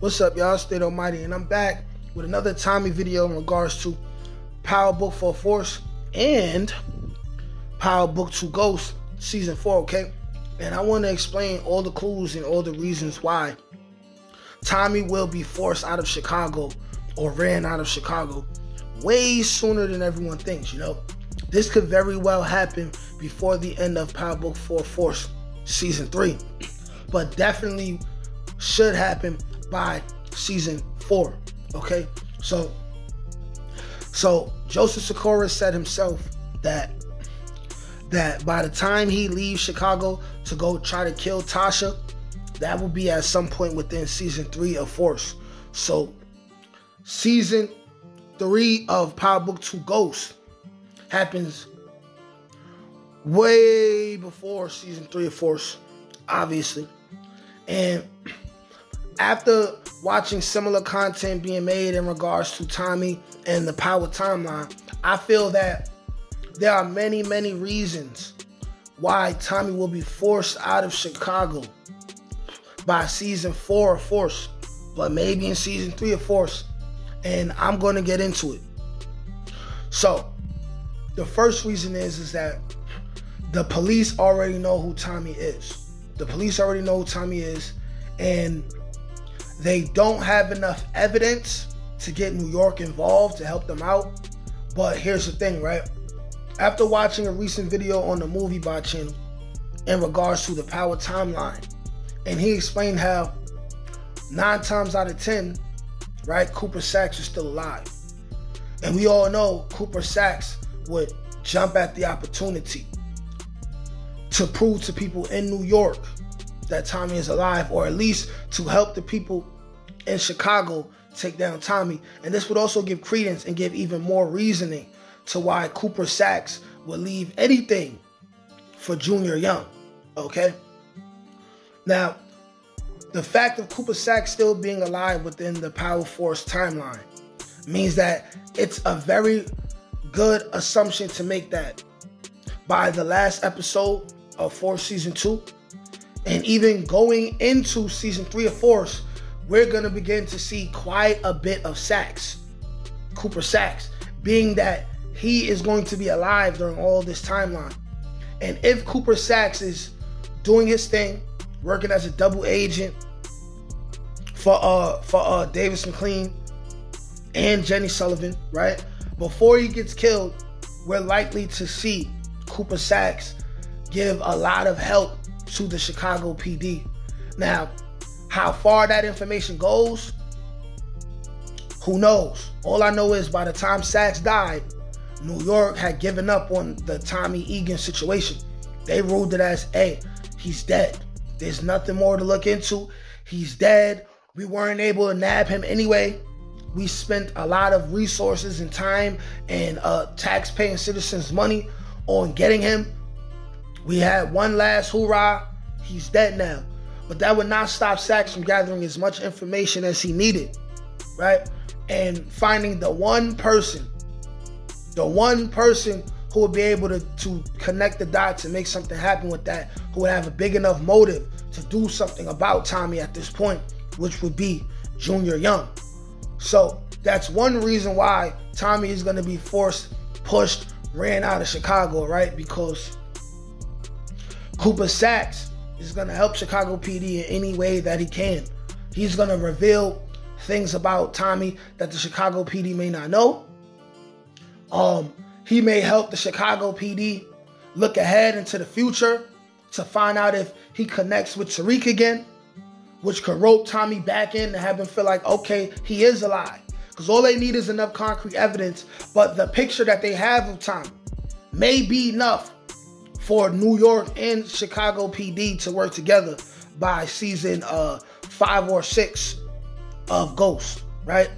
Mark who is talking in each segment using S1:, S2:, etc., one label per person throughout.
S1: What's up, y'all? State Almighty, and I'm back with another Tommy video in regards to Power Book 4 Force and Power Book 2 Ghost Season 4, okay? And I want to explain all the clues and all the reasons why Tommy will be forced out of Chicago or ran out of Chicago way sooner than everyone thinks, you know? This could very well happen before the end of Power Book 4 Force Season 3, but definitely should happen by Season 4, okay? So Joseph Sikora said himself that by the time he leaves Chicago to go try to kill Tasha, that will be at some point within Season 3 of Force. So Season 3 of Power Book 2 Ghost happens way before Season 3 of Force, obviously. And after watching similar content being made in regards to Tommy and the Power timeline, I feel that there are many, many reasons why Tommy will be forced out of Chicago by Season 4 of Force, but maybe in Season 3 of Force. And I'm going to get into it. So the first reason is that the police already know who Tommy is. The police already know who Tommy is, and they don't have enough evidence to get New York involved to help them out. But here's the thing, right? After watching a recent video on the Movie Bot channel in regards to the Power timeline, and he explained how 9 times out of 10, right, Cooper Saxe is still alive. And we all know Cooper Saxe would jump at the opportunity to prove to people in New York that Tommy is alive, or at least to help the people in Chicago take down Tommy. And this would also give credence and give even more reasoning to why Cooper Saxe would leave anything for Junior Young, okay? Now, the fact of Cooper Saxe still being alive within the Power Force timeline means that it's a very good assumption to make that by the last episode of Force Season 2, and even going into Season 3 of Force, we're going to begin to see quite a bit of Saxe, Cooper Saxe, being that he is going to be alive during all this timeline. And if Cooper Saxe is doing his thing, working as a double agent for Davis McLean and Jenny Sullivan, right? Before he gets killed, we're likely to see Cooper Saxe give a lot of help to the Chicago PD. Now, how far that information goes, who knows? All I know is by the time Saxe died, New York had given up on the Tommy Egan situation. They ruled it as, hey, he's dead. There's nothing more to look into. He's dead. We weren't able to nab him anyway. We spent a lot of resources and time and tax-paying citizens' money on getting him. We had one last hoorah. He's dead now. But that would not stop Saxe from gathering as much information as he needed, right? And finding the one person who would be able to connect the dots and make something happen with that, who would have a big enough motive to do something about Tommy at this point, which would be Junior Young. So that's one reason why Tommy is going to be pushed, ran out of Chicago, right? Because Cooper Saxe is going to help Chicago PD in any way that he can. He's going to reveal things about Tommy that the Chicago PD may not know. He may help the Chicago PD look ahead into the future to find out if he connects with Tariq again, which could rope Tommy back in and have him feel like, okay, he is alive. Because all they need is enough concrete evidence, but the picture that they have of Tommy may be enough for New York and Chicago PD to work together by Season 5 or 6 of Ghost, right?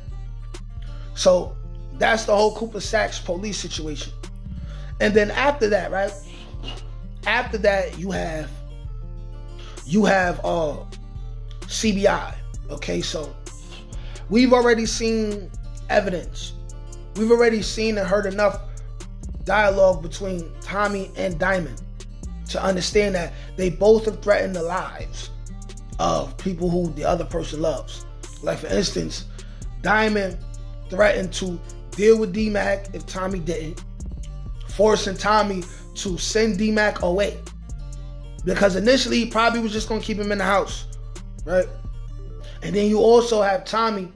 S1: So that's the whole Cooper Saxe police situation. And then after that, right? After that, you have CBI. Okay, so we've already seen evidence. We've already seen and heard enough dialogue between Tommy and Diamond to understand that they both have threatened the lives of people who the other person loves. Like, for instance, Diamond threatened to deal with D-Mac if Tommy didn't, forcing Tommy to send D-Mac away. Because initially, he probably was just going to keep him in the house, right? And then you also have Tommy,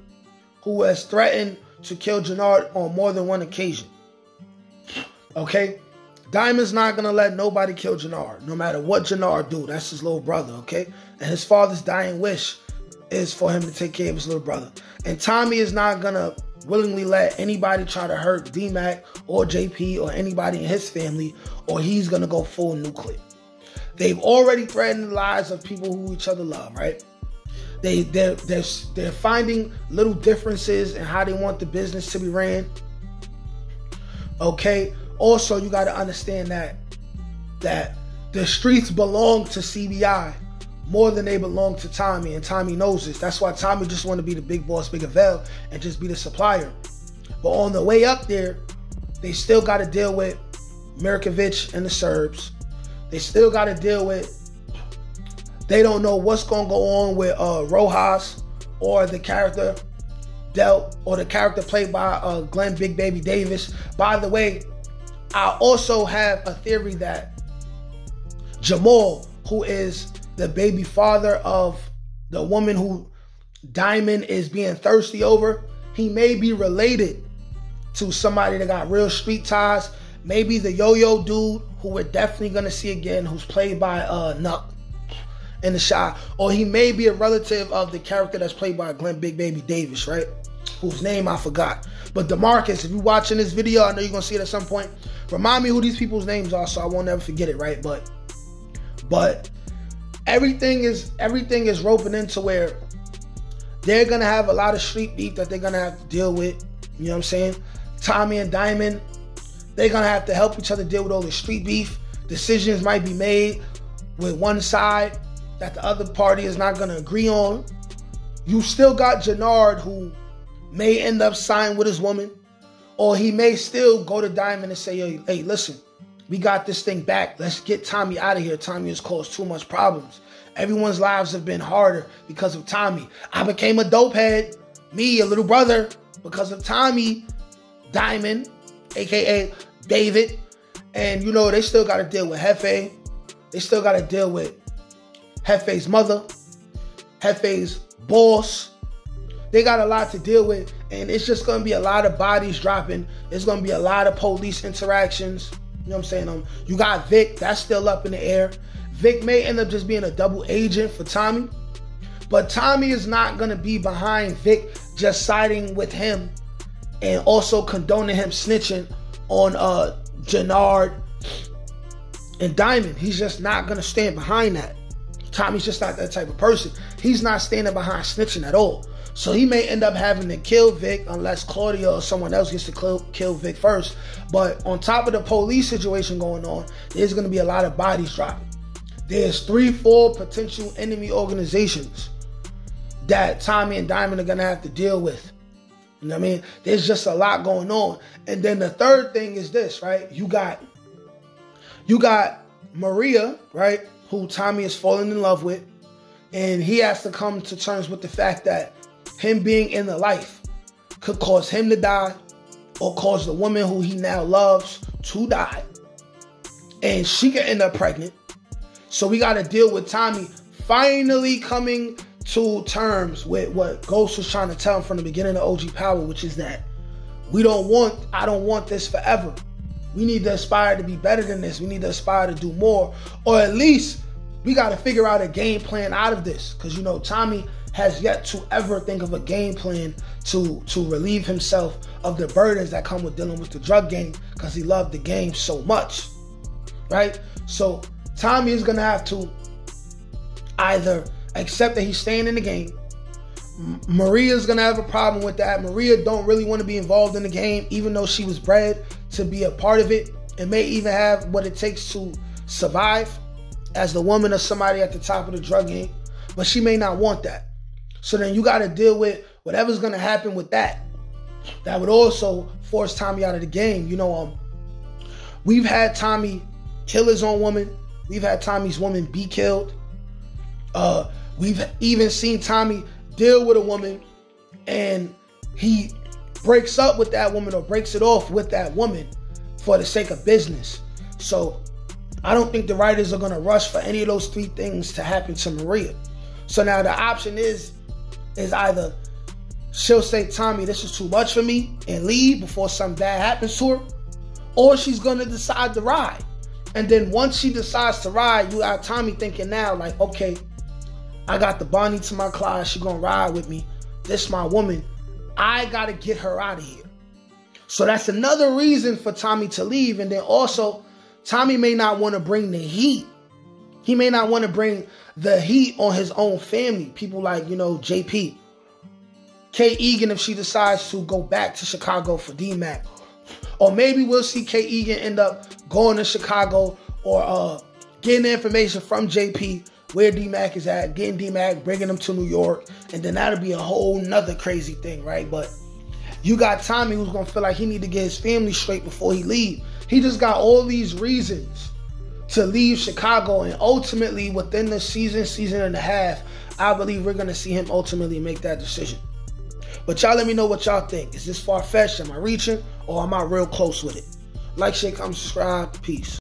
S1: who has threatened to kill Jannard on more than one occasion. Okay? Diamond's not going to let nobody kill Jannard, no matter what Jannard do. That's his little brother, okay? And his father's dying wish is for him to take care of his little brother. And Tommy is not going to willingly let anybody try to hurt D-Mac or JP or anybody in his family, or he's going to go full nuclear. They've already threatened the lives of people who each other love, right? They're finding little differences in how they want the business to be ran. Okay? Also, you got to understand that the streets belong to CBI more than they belong to Tommy, and Tommy knows this. That's why Tommy just want to be the big boss, big avail, and just be the supplier. But on the way up there, they still got to deal with Mirkovic and the Serbs. They still got to deal with, they don't know what's going to go on with Rojas or the character Delt or the character played by Glenn Big Baby Davis. By the way, I also have a theory that Jamal, who is the baby father of the woman who Diamond is being thirsty over, he may be related to somebody that got real street ties. Maybe the Yo-Yo dude, who we're definitely going to see again, who's played by Nuck in The Shy. Or he may be a relative of the character that's played by Glenn Big Baby Davis, right? Whose name I forgot. But DeMarcus, if you're watching this video, I know you're going to see it at some point. Remind me who these people's names are so I won't ever forget it, right? But everything is roping into where they're going to have a lot of street beef that they're going to have to deal with. You know what I'm saying? Tommy and Diamond, they're going to have to help each other deal with all the street beef. Decisions might be made with one side that the other party is not going to agree on. You still got Jannard, who may end up signing with his woman, or he may still go to Diamond and say, hey, listen, we got this thing back. Let's get Tommy out of here. Tommy has caused too much problems. Everyone's lives have been harder because of Tommy. I became a dope head, me, a little brother, because of Tommy. Diamond, a.k.a. David. And, you know, they still got to deal with Hefe. They still got to deal with Hefe's mother, Hefe's boss. They got a lot to deal with. And it's just going to be a lot of bodies dropping. It's going to be a lot of police interactions. You know what I'm saying? You got Vic. That's still up in the air. Vic may end up just being a double agent for Tommy. But Tommy is not going to be behind Vic just siding with him and also condoning him snitching on Jannard and Diamond. He's just not going to stand behind that. Tommy's just not that type of person. He's not standing behind snitching at all. So he may end up having to kill Vic unless Claudia or someone else gets to kill Vic first. But on top of the police situation going on, there's going to be a lot of bodies dropping. There's 3-4 potential enemy organizations that Tommy and Diamond are going to have to deal with. You know what I mean? There's just a lot going on. And then the third thing is this, right? You got Maria, right? Who Tommy is falling in love with. And he has to come to terms with the fact that him being in the life could cause him to die or cause the woman who he now loves to die. And she could end up pregnant. So we got to deal with Tommy finally coming to terms with what Ghost was trying to tell him from the beginning of OG Power, which is that I don't want this forever. We need to aspire to be better than this. We need to aspire to do more. Or at least we got to figure out a game plan out of this. Because, you know, Tommy has yet to ever think of a game plan to relieve himself of the burdens that come with dealing with the drug game, because he loved the game so much, right? So Tommy is going to have to either accept that he's staying in the game. Maria's going to have a problem with that. Maria don't really want to be involved in the game, even though she was bred to be a part of it and may even have what it takes to survive as the woman of somebody at the top of the drug game. But she may not want that. So then you got to deal with whatever's going to happen with that. That would also force Tommy out of the game. You know, we've had Tommy kill his own woman. We've had Tommy's woman be killed. We've even seen Tommy deal with a woman and he breaks up with that woman or breaks it off with that woman for the sake of business. So I don't think the writers are going to rush for any of those three things to happen to Maria. So now the option is either she'll say, Tommy, this is too much for me, and leave before something bad happens to her, or she's going to decide to ride. And then once she decides to ride, you got Tommy thinking now, like, okay, I got the Bonnie to my Clyde. She's going to ride with me. This is my woman. I got to get her out of here. So that's another reason for Tommy to leave. And then also, Tommy may not want to bring the heat. He may not want to bring the heat on his own family. People like, JP. Kay Egan, if she decides to go back to Chicago for D-Mac. Or maybe we'll see Kay Egan end up going to Chicago or getting the information from JP where D-Mac is at, getting D-Mac, bringing him to New York, and then that'll be a whole nother crazy thing, right? But you got Tommy who's going to feel like he need to get his family straight before he leave. He just got all these reasons to leave Chicago, and ultimately within the season and a half, I believe we're going to see him ultimately make that decision. But y'all let me know what y'all think. Is this far-fetched? Am I reaching? Or am I real close with it? Like, share, comment, subscribe. Peace.